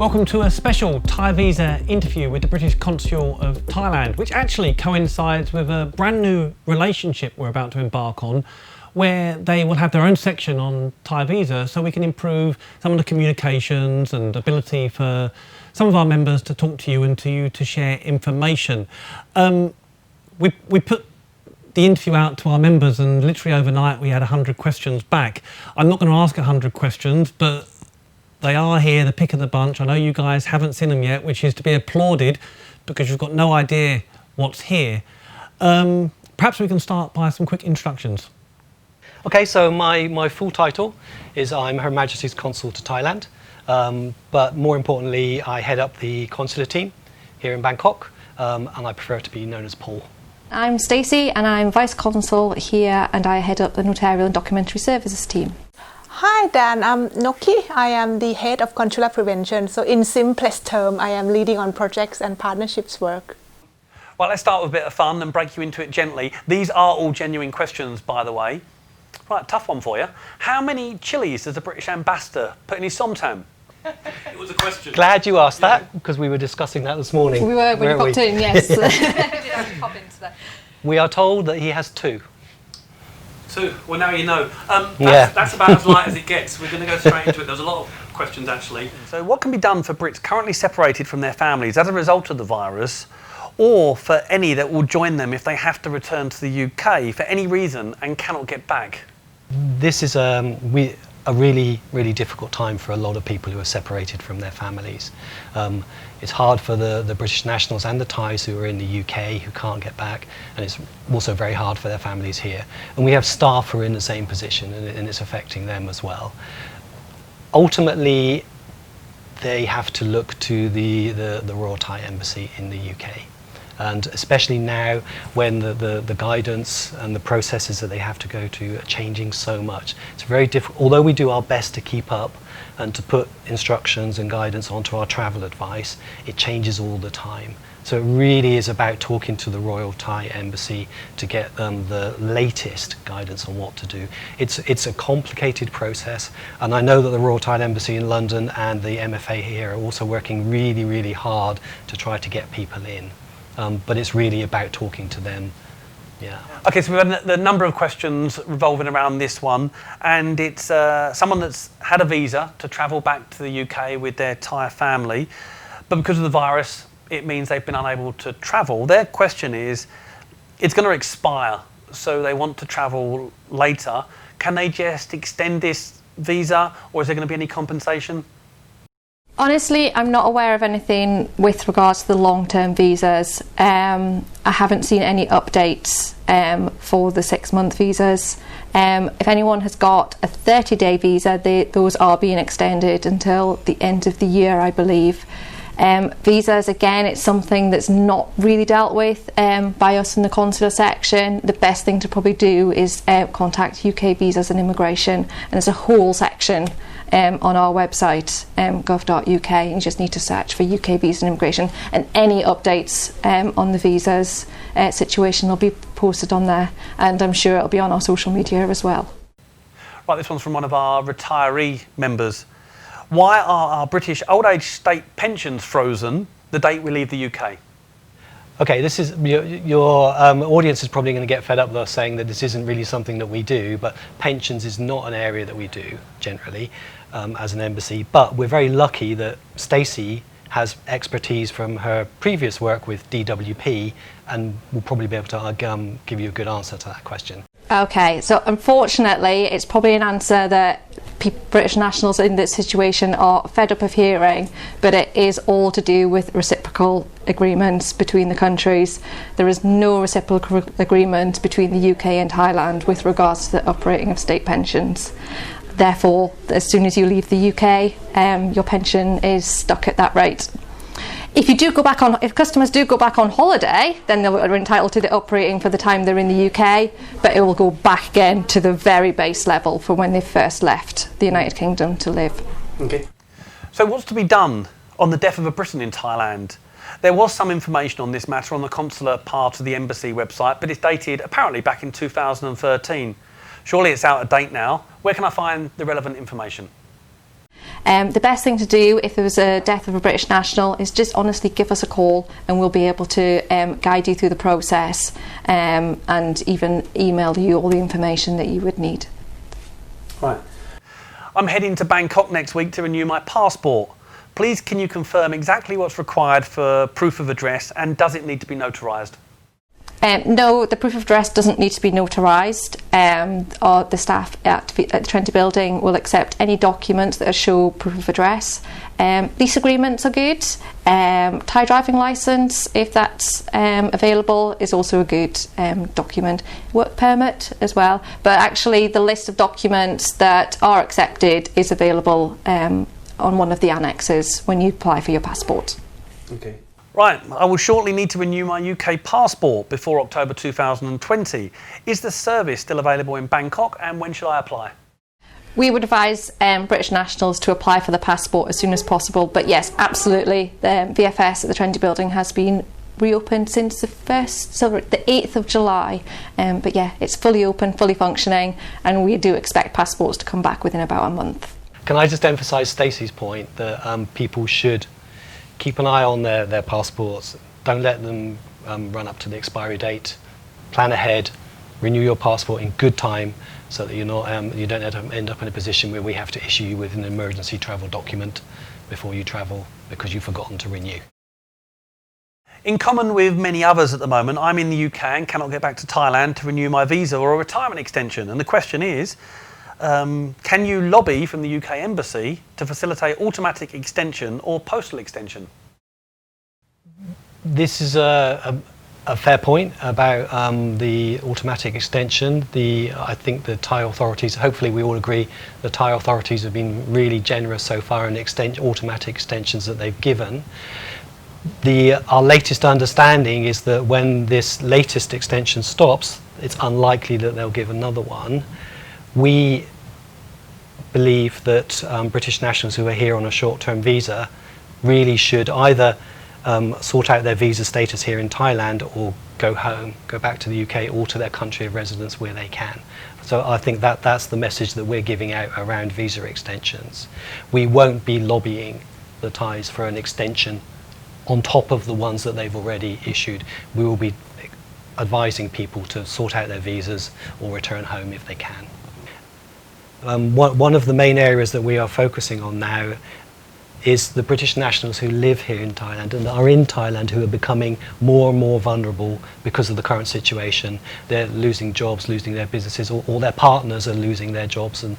Welcome to a special Thaivisa interview with the British Consul of Thailand, which actually coincides with a brand new relationship we're about to embark on, where they will have their own section on Thaivisa, so we can improve some of the communications and ability for some of our members to talk to you and to you to share information. We put the interview out to our members, and literally overnight we had 100 questions back. I'm not going to ask 100 questions, but they are here, the pick of the bunch. I know you guys haven't seen them yet, which is to be applauded because you've got no idea what's here. Perhaps we can start by some quick introductions. Okay, so my full title is I'm Her Majesty's Consul to Thailand, but more importantly, I head up the consular team here in Bangkok, and I prefer to be known as Paul. I'm Stacey and I'm Vice Consul here, and I head up the Notarial and Documentary Services team. Hi Dan, I'm Noki. I am the head of consular prevention. So in simplest term, I am leading on projects and partnerships work. Well, let's start with a bit of fun and break you into it gently. These are all genuine questions, by the way. Right, tough one for you. How many chilies does the British ambassador put in his somtam? It was a question. Glad you asked that, because we were discussing that this morning. We were when you popped in, yes. We are told that he has 2. 2. Well, now you know. Yeah. That's about as light as it gets. We're going to go straight into it. There's a lot of questions, actually. So what can be done for Brits currently separated from their families as a result of the virus, or for any that will join them if they have to return to the UK for any reason and cannot get back? This is a really, really difficult time for a lot of people who are separated from their families. It's hard for the British nationals and the Thais who are in the UK who can't get back, and it's also very hard for their families here. And we have staff who are in the same position, and it's affecting them as well. Ultimately, they have to look to the Royal Thai Embassy in the UK. And especially now when the guidance and the processes that they have to go to are changing so much. It's very difficult, although we do our best to keep up and to put instructions and guidance onto our travel advice, it changes all the time. So it really is about talking to the Royal Thai Embassy to get the latest guidance on what to do. It's a complicated process, and I know that the Royal Thai Embassy in London and the MFA here are also working really, really hard to try to get people in. But it's really about talking to them. Yeah. Okay, so we've had the number of questions revolving around this one, and it's someone that's had a visa to travel back to the UK with their Thai family, but because of the virus, it means they've been unable to travel. Their question is, it's going to expire, so they want to travel later. Can they just extend this visa, or is there going to be any compensation? Honestly, I'm not aware of anything with regards to the long-term visas. I haven't seen any updates for the 6-month visas. If anyone has got a 30-day visa, those are being extended until the end of the year, I believe. Visas, again, it's something that's not really dealt with by us in the consular section. The best thing to probably do is contact UK Visas and Immigration, and there's a whole section on our website, gov.uk, and you just need to search for UK Visas and Immigration, and any updates on the visas situation will be posted on there, and I'm sure it'll be on our social media as well. Right, this one's from one of our retiree members. Why are our British old age state pensions frozen the date we leave the UK? Okay, this is your audience is probably going to get fed up with us saying that this isn't really something that we do, but pensions is not an area that we do generally as an embassy. But we're very lucky that Stacey has expertise from her previous work with DWP, and will probably be able to give you a good answer to that question. Okay, so unfortunately, it's probably an answer that British nationals in this situation are fed up of hearing, but it is all to do with reciprocal agreements between the countries. There is no reciprocal agreement between the UK and Thailand with regards to the operating of state pensions. Therefore, as soon as you leave the UK, your pension is stuck at that rate. If customers do go back on holiday, then they're entitled to the operating for the time they're in the UK, but it will go back again to the very base level for when they first left the United Kingdom to live. Okay. So what's to be done on the death of a Briton in Thailand? There was some information on this matter on the consular part of the embassy website, but it's dated apparently back in 2013. Surely it's out of date now. Where can I find the relevant information? The best thing to do if there was a death of a British national is just honestly give us a call, and we'll be able to guide you through the process, and even email you all the information that you would need. Right. I'm heading to Bangkok next week to renew my passport. Please can you confirm exactly what's required for proof of address, and does it need to be notarised? No, the proof of address doesn't need to be notarised. Or the staff at the Trinity building will accept any documents that show proof of address. Lease agreements are good. Thai driving licence, if that's available, is also a good document. Work permit as well. But actually the list of documents that are accepted is available on one of the annexes when you apply for your passport. Okay. Right, I will shortly need to renew my UK passport before October 2020. Is the service still available in Bangkok, and when should I apply? We would advise British nationals to apply for the passport as soon as possible, but yes, absolutely. The VFS at the Trinity building has been reopened since the 8th of July. But yeah, it's fully open, fully functioning, and we do expect passports to come back within about a month. Can I just emphasise Stacey's point that people should keep an eye on their passports. Don't let them run up to the expiry date. Plan ahead, renew your passport in good time so that you're not, you don't end up in a position where we have to issue you with an emergency travel document before you travel because you've forgotten to renew. In common with many others at the moment, I'm in the UK and cannot get back to Thailand to renew my visa or a retirement extension. And the question is, can you lobby from the UK Embassy to facilitate automatic extension or postal extension? This is a fair point about the automatic extension. I think the Thai authorities, hopefully we all agree, the Thai authorities have been really generous so far in automatic extensions that they've given. Our latest understanding is that when this latest extension stops, it's unlikely that they'll give another one. We believe that British nationals who are here on a short-term visa really should either sort out their visa status here in Thailand or go home, go back to the UK or to their country of residence where they can. So I think that's the message that we're giving out around visa extensions. We won't be lobbying the Thais for an extension on top of the ones that they've already issued. We will be advising people to sort out their visas or return home if they can. One of the main areas that we are focusing on now is the British nationals who live here in Thailand and are in Thailand who are becoming more and more vulnerable because of the current situation. They're losing jobs, losing their businesses, or their partners are losing their jobs, and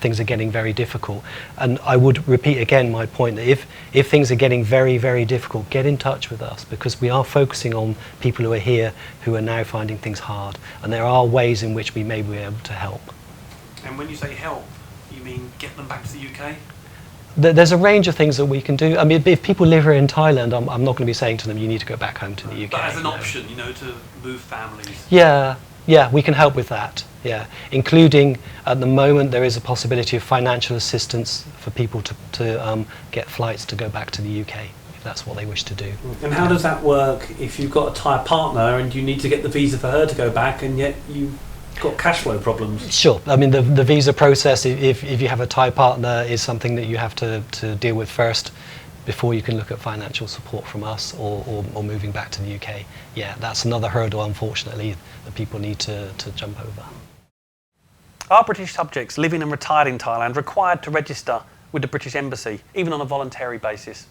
things are getting very difficult. And I would repeat again my point that if things are getting very, very difficult, get in touch with us, because we are focusing on people who are here who are now finding things hard, and there are ways in which we may be able to help. And when you say help, you mean get them back to the UK? There's a range of things that we can do. I mean, if people live here in Thailand, I'm not going to be saying to them, you need to go back home to the UK. But as an option, to move families. Yeah, we can help with that. Yeah, including at the moment there is a possibility of financial assistance for people to get flights to go back to the UK if that's what they wish to do. And how does that work if you've got a Thai partner and you need to get the visa for her to go back, and yet you got cash flow problems? Sure. I mean, the visa process, if you have a Thai partner, is something that you have to deal with first before you can look at financial support from us or moving back to the UK. Yeah, that's another hurdle, unfortunately, that people need to jump over. Are British subjects living and retired in Thailand required to register with the British Embassy, even on a voluntary basis?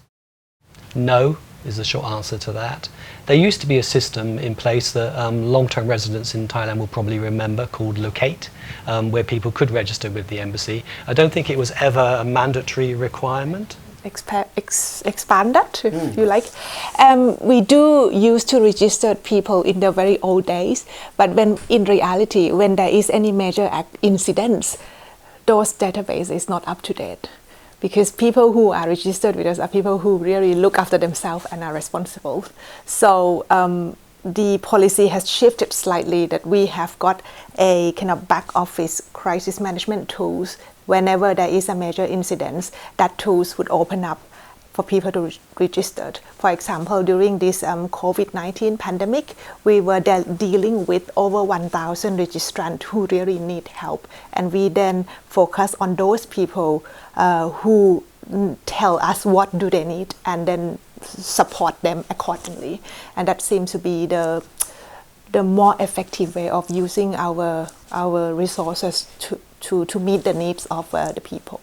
No is the short answer to that. There used to be a system in place that long-term residents in Thailand will probably remember, called Locate, where people could register with the embassy. I don't think it was ever a mandatory requirement. Expanded, if you like. We do used to register people in the very old days, but when in reality, when there is any major incidents, those database is not up to date. Because people who are registered with us are people who really look after themselves and are responsible. So the policy has shifted slightly, that we have got a kind of back office crisis management tools. Whenever there is a major incident, that tools would open up for people to register. For example, during this COVID-19 pandemic, we were dealing with over 1,000 registrants who really need help. And we then focus on those people who tell us what do they need and then support them accordingly. And that seems to be the more effective way of using our resources to meet the needs of the people.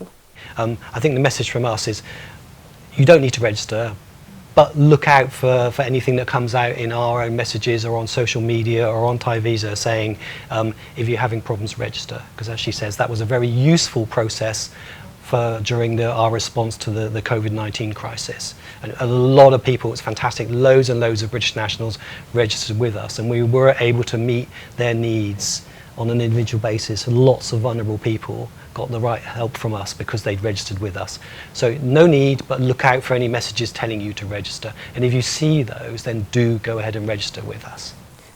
I think the message from us is you don't need to register, but look out for anything that comes out in our own messages or on social media or on Thaivisa saying if you're having problems, register. Because as she says, that was a very useful process during our response to the COVID-19 crisis. And a lot of people, it's fantastic, loads and loads of British nationals registered with us, and we were able to meet their needs on an individual basis. Lots of vulnerable people got the right help from us because they'd registered with us. So no need, but look out for any messages telling you to register. And if you see those, then do go ahead and register with us.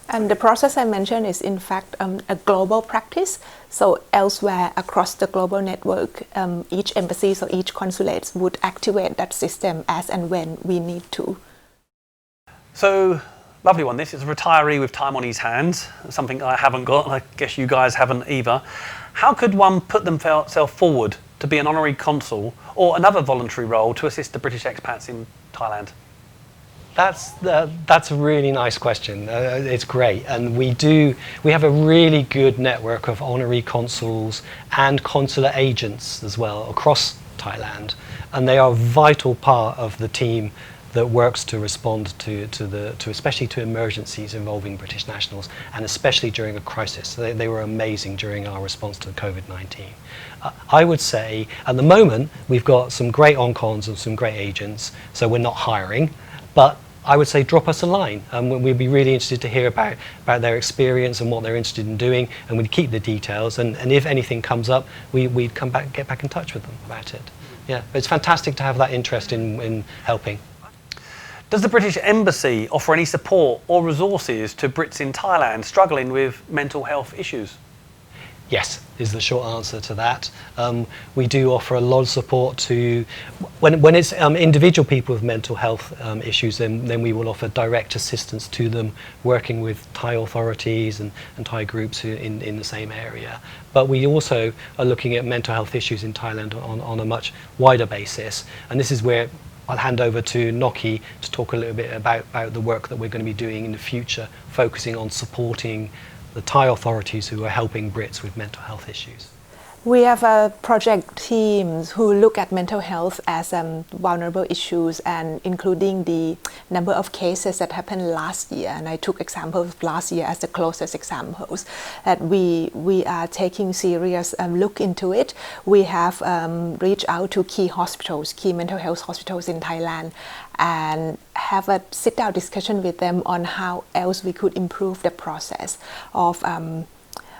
And the process I mentioned is in fact a global practice. So elsewhere across the global network, each embassy or each consulate would activate that system as and when we need to. So, lovely one. This is a retiree with time on his hands, something I haven't got, and I guess you guys haven't either. How could one put themselves forward to be an honorary consul or another voluntary role to assist the British expats in Thailand? That's a really nice question. It's great, and we have a really good network of honorary consuls and consular agents as well across Thailand, and they are a vital part of the team that works to respond to especially to emergencies involving British nationals, and especially during a crisis. They were amazing during our response to COVID-19. I would say at the moment we've got some great on-cons and some great agents, so we're not hiring, but I would say drop us a line. We'd be really interested to hear about their experience and what they're interested in doing, and we'd keep the details, and if anything comes up, we'd get back in touch with them about it. Yeah, it's fantastic to have that interest in helping. Does the British Embassy offer any support or resources to Brits in Thailand struggling with mental health issues? Yes, is the short answer to that. We do offer a lot of support to, when it's individual people with mental health issues, then we will offer direct assistance to them, working with Thai authorities and Thai groups in the same area. But we also are looking at mental health issues in Thailand on a much wider basis, and this is where I'll hand over to Noki to talk a little bit about the work that we're going to be doing in the future, focusing on supporting the Thai authorities who are helping Brits with mental health issues. We have project teams who look at mental health as vulnerable issues, and including the number of cases that happened last year. And I took examples last year as the closest examples that we are taking serious look into it. We have reached out to key hospitals, key mental health hospitals in Thailand, and have a sit-down discussion with them on how else we could improve the process of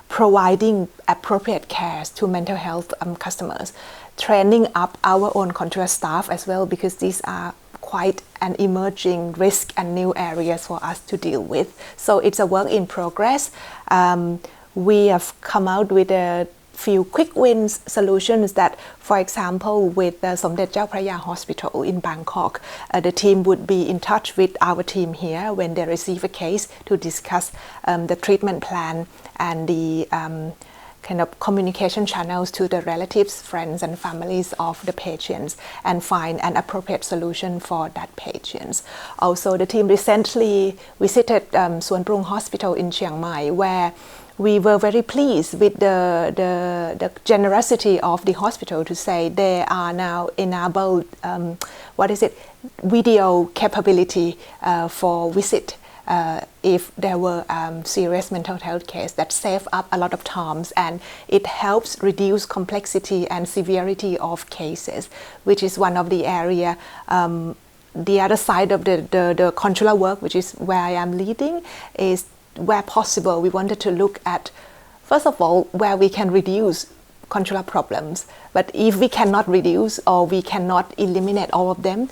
providing appropriate care to mental health customers, training up our own consular staff as well, because these are quite an emerging risk and new areas for us to deal with. So it's a work in progress. We have come out with a few quick wins solutions that, for example, with the Somdet Chao Phraya Hospital in Bangkok, the team would be in touch with our team here when they receive a case to discuss the treatment plan and the kind of communication channels to the relatives, friends and families of the patients, and find an appropriate solution for that patient. Also, the team recently visited Suan Prung Hospital in Chiang Mai, where we were very pleased with the generosity of the hospital to say they are now enabled, video capability for visit if there were serious mental health case. That save up a lot of times, and it helps reduce complexity and severity of cases, which is one of the area. The other side of the consular work, which is where I am leading, is where possible, we wanted to look at, first of all, where we can reduce consular problems. But if we cannot reduce or we cannot eliminate all of them,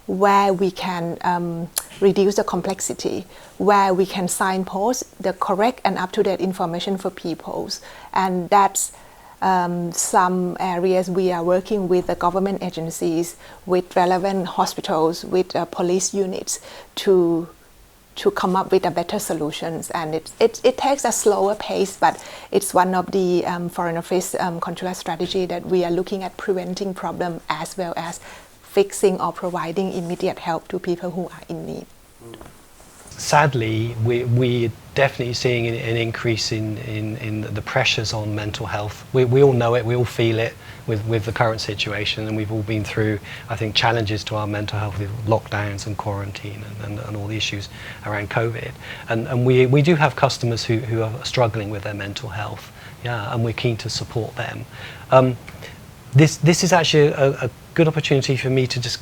where we can reduce the complexity, where we can signpost the correct and up-to-date information for people. And that's Some areas we are working with the government agencies, with relevant hospitals, with police units to come up with a better solutions. And it takes a slower pace, but it's one of the Foreign Office consular strategy that we are looking at preventing problem as well as fixing or providing immediate help to people who are in need. Sadly, we're definitely seeing an increase in the pressures on mental health. We all know it, we all feel it with the current situation, and we've all been through, I think, challenges to our mental health with lockdowns and quarantine and all the issues around COVID. And we do have customers who are struggling with their mental health, and we're keen to support them. This is actually a good opportunity for me to just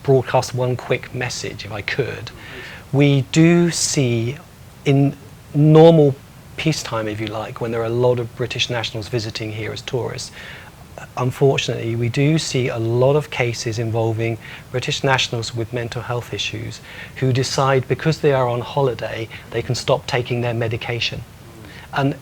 broadcast one quick message, if I could. We do see, in normal peacetime, if you like, when there are a lot of British nationals visiting here as tourists, unfortunately, we do see a lot of cases involving British nationals with mental health issues who decide because they are on holiday, they can stop taking their medication. And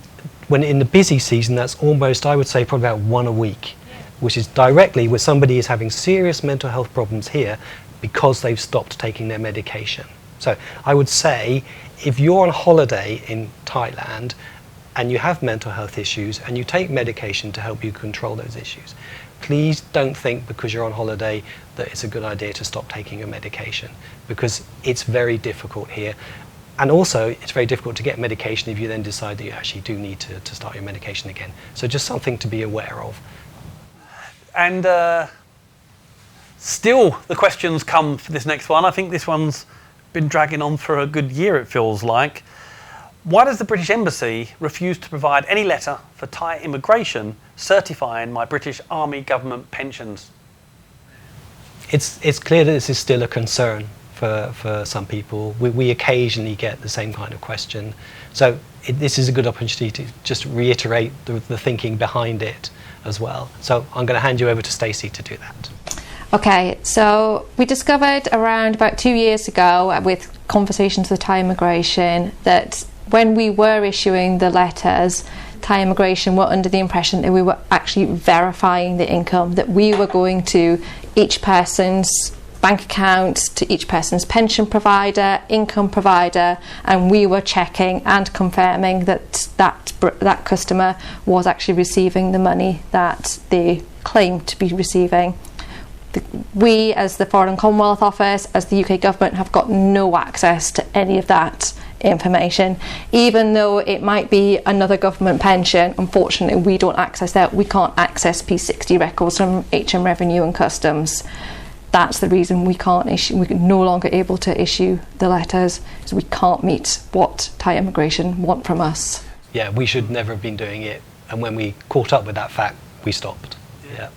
when in the busy season, that's almost, I would say, probably about one a week, which is directly where somebody is having serious mental health problems here because they've stopped taking their medication. So I would say if you're on holiday in Thailand and you have mental health issues and you take medication to help you control those issues, please don't think because you're on holiday that it's a good idea to stop taking your medication, because it's very difficult here. And also it's very difficult to get medication if you then decide that you actually do need to start your medication again. So just something to be aware of. And still the questions come for this next one. I think this one's been dragging on for a good year, it feels like. Why does the British Embassy refuse to provide any letter for Thai immigration certifying my British Army government pensions? It's clear that this is still a concern for some people. We occasionally get the same kind of question. So this is a good opportunity to just reiterate the thinking behind it as well. So I'm going to hand you over to Stacey to do that. Okay, so we discovered around about 2 years ago with conversations with Thai immigration that when we were issuing the letters, Thai immigration were under the impression that we were actually verifying the income, that we were going to each person's bank account, to each person's pension provider, income provider, and we were checking and confirming that that customer was actually receiving the money that they claimed to be receiving. We, as the Foreign and Commonwealth Office, as the UK government, have got no access to any of that information. Even though it might be another government pension, unfortunately we don't access that. We can't access P60 records from HM Revenue and Customs. That's the reason we can't issue, we're no longer able to issue the letters, because we can't meet what Thai immigration want from us. Yeah, we should never have been doing it, and when we caught up with that fact, we stopped. Yeah.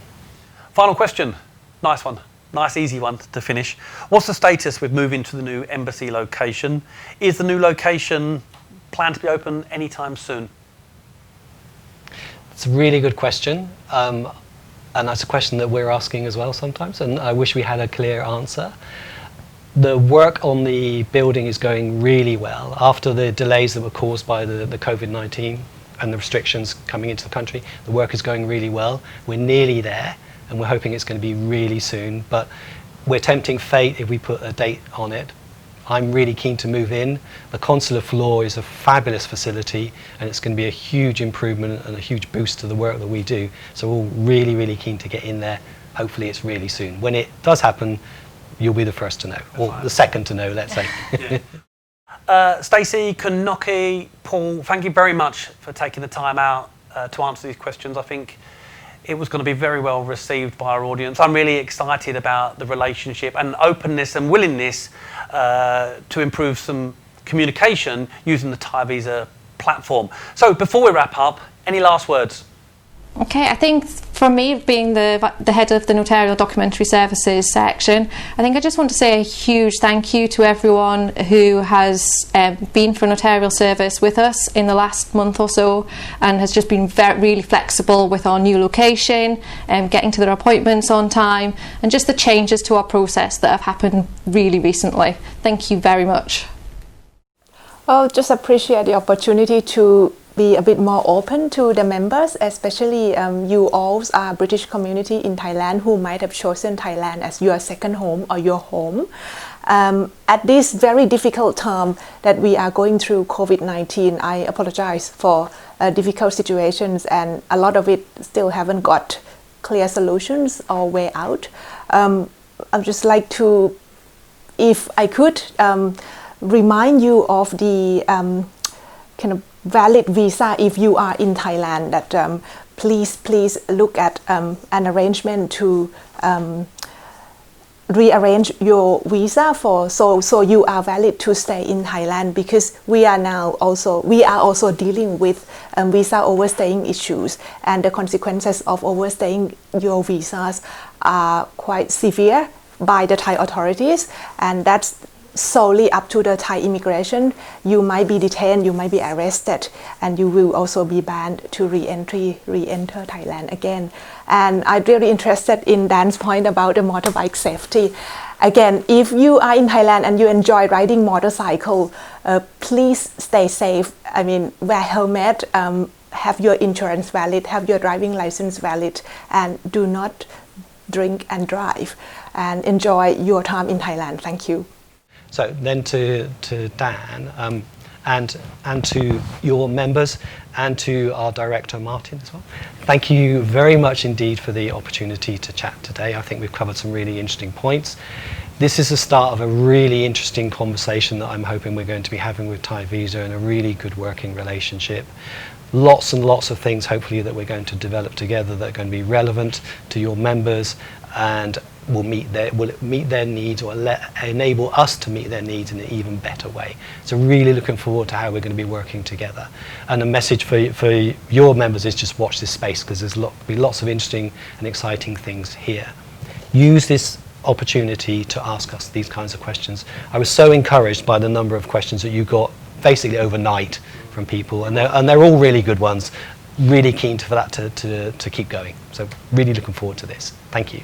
Final question. Nice one. Nice, easy one to finish. What's the status with moving to the new embassy location? Is the new location planned to be open anytime soon? It's a really good question. And that's a question that we're asking as well sometimes, and I wish we had a clear answer. The work on the building is going really well. After the delays that were caused by the COVID-19 and the restrictions coming into the country, the work is going really well. We're nearly there, and we're hoping it's going to be really soon, but we're tempting fate if we put a date on it. I'm really keen to move in. The consular floor is a fabulous facility, and it's going to be a huge improvement and a huge boost to the work that we do. So we're all really, really keen to get in there. Hopefully it's really soon. When it does happen, you'll be the first to know, or the second to know, let's say. Stacey, Kunoki, Paul, thank you very much for taking the time out to answer these questions. I think it was going to be very well received by our audience. I'm really excited about the relationship and openness and willingness to improve some communication using the Thaivisa platform. So before we wrap up, any last words? Okay, I think for me, being the head of the Notarial Documentary Services section, I think I just want to say a huge thank you to everyone who has been for notarial service with us in the last month or so, and has just been really flexible with our new location, getting to their appointments on time, and just the changes to our process that have happened really recently. Thank you very much. Well, just appreciate the opportunity to be a bit more open to the members, especially you all are British community in Thailand who might have chosen Thailand as your second home or your home. At this very difficult time that we are going through COVID-19, I apologize for difficult situations, and a lot of it still haven't got clear solutions or way out. I'd just like to, if I could, remind you of the kind of valid visa if you are in Thailand, that please look at an arrangement to rearrange your visa so you are valid to stay in Thailand, because we are also dealing with visa overstaying issues, and the consequences of overstaying your visas are quite severe by the Thai authorities, and that's solely up to the Thai immigration. You might be detained, you might be arrested, and you will also be banned to re-enter Thailand again. And I'm really interested in Dan's point about the motorbike safety. Again, if you are in Thailand and you enjoy riding motorcycle, please stay safe. I mean, wear helmet, have your insurance valid, have your driving license valid, and do not drink and drive. And enjoy your time in Thailand. Thank you. So then to Dan and to your members and to our director Martin as well. Thank you very much indeed for the opportunity to chat today. I think we've covered some really interesting points. This is the start of a really interesting conversation that I'm hoping we're going to be having with Thaivisa, and a really good working relationship. Lots and lots of things hopefully that we're going to develop together that are going to be relevant to your members and will meet their needs, or enable us to meet their needs in an even better way. So really looking forward to how we're going to be working together. And the message for your members is just watch this space, because there's be lots of interesting and exciting things here. Use this opportunity to ask us these kinds of questions. I was so encouraged by the number of questions that you got basically overnight from people, and they're all really good ones. Really keen for that to keep going. So really looking forward to this. Thank you.